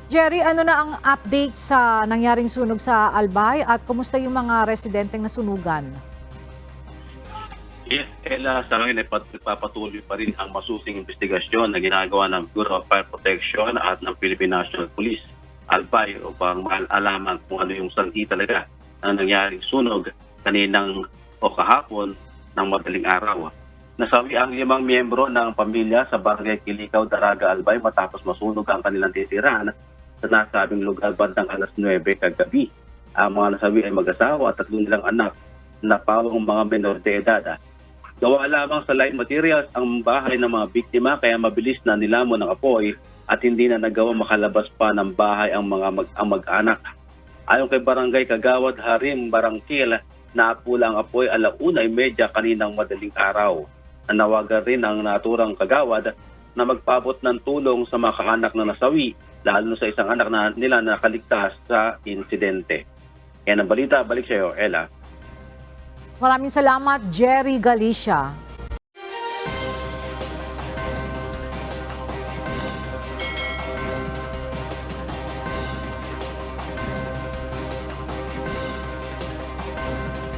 Jerry, ano na ang update sa nangyaring sunog sa Albay at kumusta yung mga residenteng nasunugan? Yes, Ella, sa ngayon ay nagpapatuloy pa rin ang masusing investigasyon na ginagawa ng Bureau of Fire Protection at ng Philippine National Police, Albay, upang malaman kung ano yung sanhi talaga ng nangyaring sunog kaninang o kahapon ng madaling araw. Nasawi ang 5 miyembro ng pamilya sa Barangay Kilikaw, Daraga, Albay matapos masunog ang kanilang titirahan sa nasabing lugar bandang alas 9 kagabi. Ang mga nasawi ay mag-asawa at 3 nilang anak na pawang mga menor de edad. Gawa lamang sa light materials ang bahay ng mga biktima kaya mabilis na nilamon ng apoy at hindi na nagawa makalabas pa ng bahay ang mag-anak. Ayon kay Barangay Kagawad Harim Barangkil, naapula ang apoy 1:30 kaninang madaling araw. Nanawagan rin ang naturang kagawad na magpaabot ng tulong sa mga kaanak na nasawi, lalo sa isang anak nila na nakaligtas sa insidente. Yan ang balita. Balik sa iyo, Ella. Maraming salamat, Jerry Galicia.